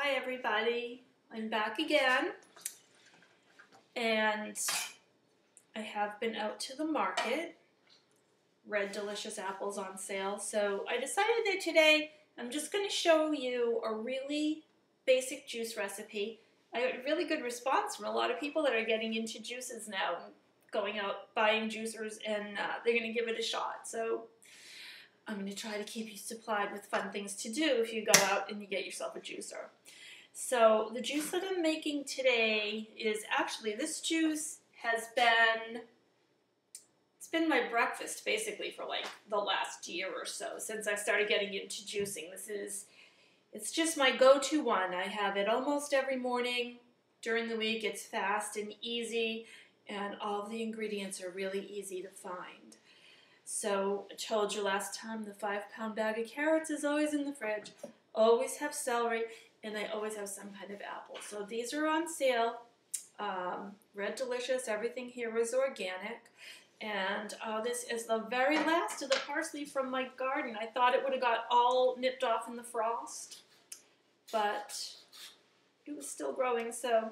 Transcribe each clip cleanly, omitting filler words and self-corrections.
Hi everybody, I'm back again, and I have been out to the market. Red Delicious apples on sale, so I decided that today I'm just going to show you a really basic juice recipe. I got a really good response from a lot of people that are getting into juices now, going out buying juicers, and they're going to give it a shot. So I'm going to try to keep you supplied with fun things to do if you go out and you get yourself a juicer. So the juice that I'm making today is actually, this juice has been, it's been my breakfast basically for like the last year or so since I started getting into juicing. It's just my go-to one. I have it almost every morning during the week. It's fast and easy, and all of the ingredients are really easy to find. So I told you last time, the 5-pound bag of carrots is always in the fridge. Always have celery, and I always have some kind of apple. So these are on sale. Red Delicious, everything here is organic. And this is the very last of the parsley from my garden. I thought it would have got all nipped off in the frost, but it was still growing, so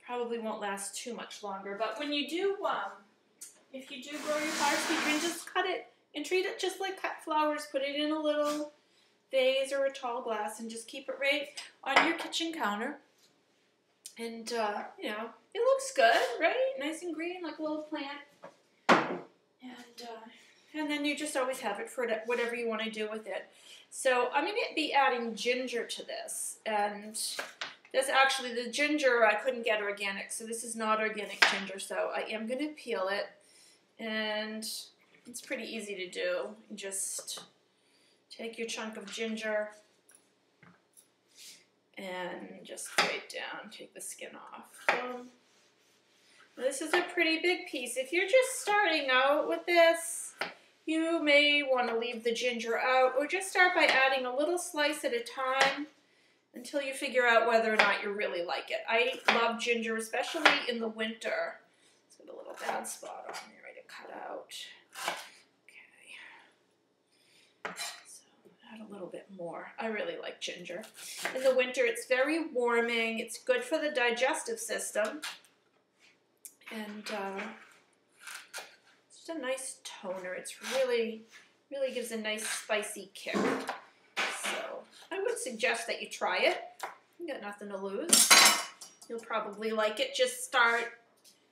probably won't last too much longer. But when you do, if you do grow your parsley, you can just cut it and treat it just like cut flowers. Put it in a little vase or a tall glass and just keep it right on your kitchen counter. And, you know, it looks good, right? Nice and green, like a little plant. And then you just always have it for whatever you want to do with it. So I'm going to be adding ginger to this. And this actually, the ginger, I couldn't get organic, so this is not organic ginger. So I am going to peel it. And it's pretty easy to do. You just take your chunk of ginger and just grate down, take the skin off. This is a pretty big piece. If you're just starting out with this, you may want to leave the ginger out, or just start by adding a little slice at a time until you figure out whether or not you really like it. I love ginger, especially in the winter. It's got a little bad spot on there. Cut out. Okay. So add a little bit more. I really like ginger. In the winter, it's very warming. It's good for the digestive system. And it's just a nice toner. It's really gives a nice spicy kick. So I would suggest that you try it. You got nothing to lose. You'll probably like it. Just start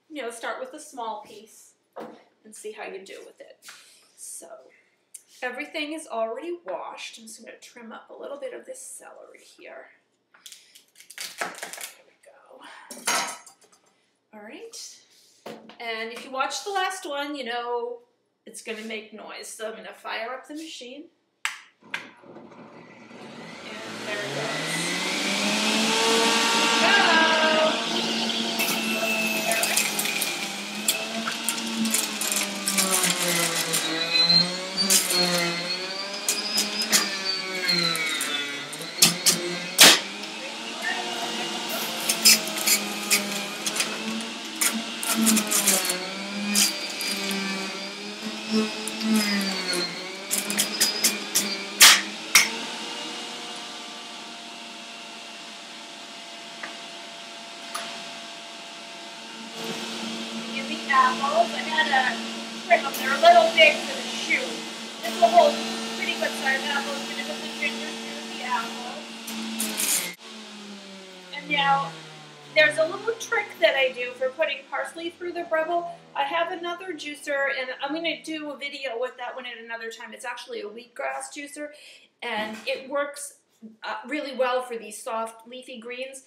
with a small piece and see how you do with it. So everything is already washed. I'm just going to trim up a little bit of this celery here. There we go. All right. And if you watch the last one, you know it's going to make noise. So I'm going to fire up the machine. And there it goes. Apples. I had to trim them. They're a little big for the shoe. This will hold pretty good sized apples. I'm going to put the ginger through the apples. And now, there's a little trick that I do for putting parsley through the Breville. I have another juicer, and I'm going to do a video with that one at another time. It's actually a wheatgrass juicer, and it works really well for these soft leafy greens.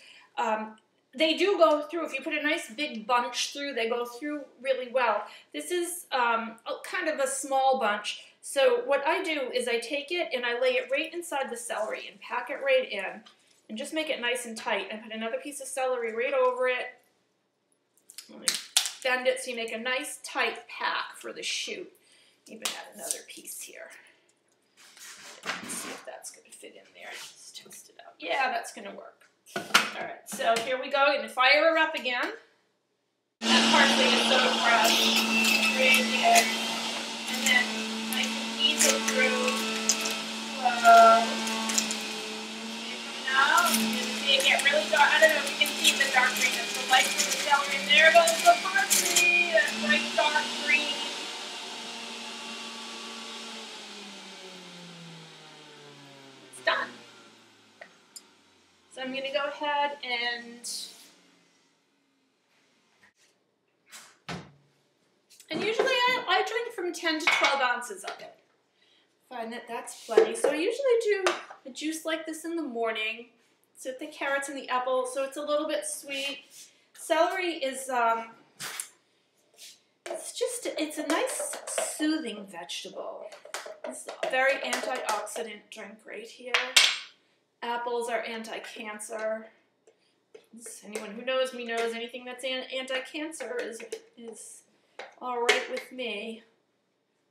They do go through, if you put a nice big bunch through, they go through really well. This is kind of a small bunch. So what I do is I take it and I lay it right inside the celery and pack it right in. And just make it nice and tight. And put another piece of celery right over it. Bend it so you make a nice tight pack for the shoot. Even add another piece here. Let's see if that's going to fit in there. Let's test it out. Yeah, that's going to work. Alright, so here we go. I'm going to fire her up again. That parsley is so fresh. Right here. And then I can ease it through. Now, I'm going to it get really dark. I don't know if you can see the dark green. That's the light from the celery. And there goes the parsley. That's nice dark green. It's done. So I'm going to go ahead and usually I drink from 10 to 12 ounces of it. Find that that's plenty. So I usually do a juice like this in the morning. So with the carrots and the apple, so it's a little bit sweet. Celery is, it's a nice soothing vegetable. It's a very antioxidant drink right here. Apples are anti-cancer. Anyone who knows me knows anything that's anti-cancer is all right with me.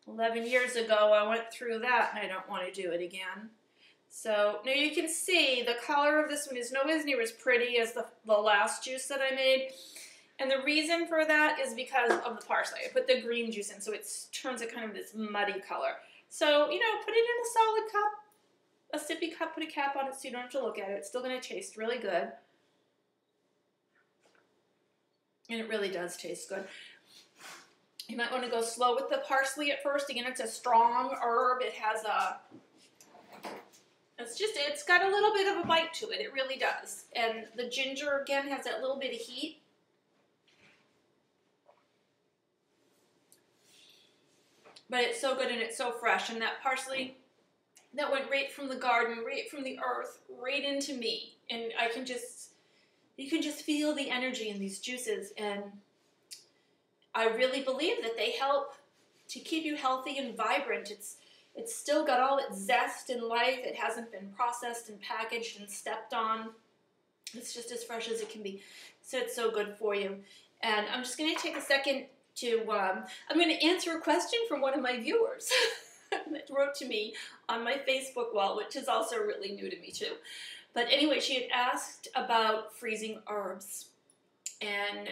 11 years ago, I went through that, and I don't want to do it again. So now you can see the color of this one is nowhere near as pretty as the last juice that I made. And the reason for that is because of the parsley. I put the green juice in, so it turns it kind of this muddy color. So, you know, put it in a solid cup, a sippy cup, put a cap on it so you don't have to look at it. It's still going to taste really good. And it really does taste good. You might want to go slow with the parsley at first. Again, it's a strong herb. It has it's got a little bit of a bite to it. It really does. And the ginger, again, has that little bit of heat. But it's so good and it's so fresh. And that parsley, that went right from the garden, right from the earth, right into me. And you can just feel the energy in these juices. And I really believe that they help to keep you healthy and vibrant. It's still got all its zest and life. It hasn't been processed and packaged and stepped on. It's just as fresh as it can be. So it's so good for you. And I'm just going to take a second to, I'm going to answer a question from one of my viewers that wrote to me on my Facebook wall, which is also really new to me too. But anyway, she had asked about freezing herbs. And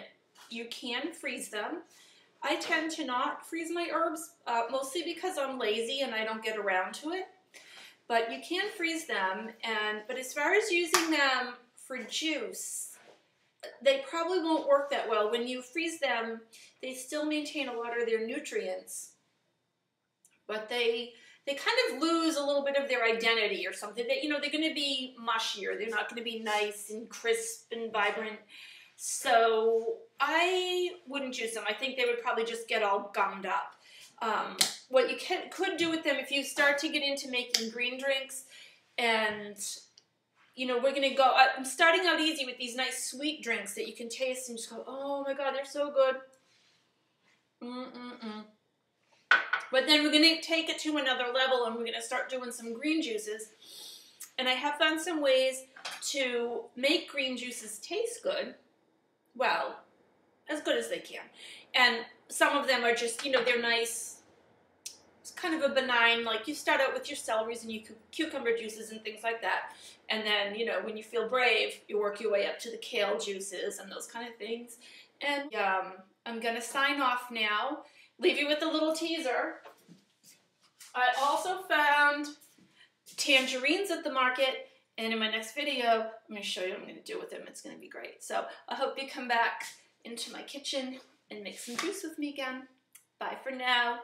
you can freeze them. I tend to not freeze my herbs, mostly because I'm lazy and I don't get around to it. But you can freeze them, but as far as using them for juice, they probably won't work that well. When you freeze them, they still maintain a lot of their nutrients, but they kind of lose a little bit of their identity or something. They're going to be mushier. They're not going to be nice and crisp and vibrant. So I wouldn't use them. I think they would probably just get all gummed up. What you could do with them if you start to get into making green drinks, and we're going to go, I'm starting out easy with these nice sweet drinks that you can taste and just go, oh my God, they're so good. But then we're going to take it to another level and we're going to start doing some green juices. And I have found some ways to make green juices taste good. Well, as good as they can. And some of them are just, they're nice. It's kind of a benign, like you start out with your celeries and your cucumber juices and things like that. And then, when you feel brave, you work your way up to the kale juices and those kind of things. And I'm going to sign off now. Leave you with a little teaser. I also found tangerines at the market. And in my next video, I'm going to show you what I'm going to do with them. It's going to be great. So I hope you come back into my kitchen and make some juice with me again. Bye for now.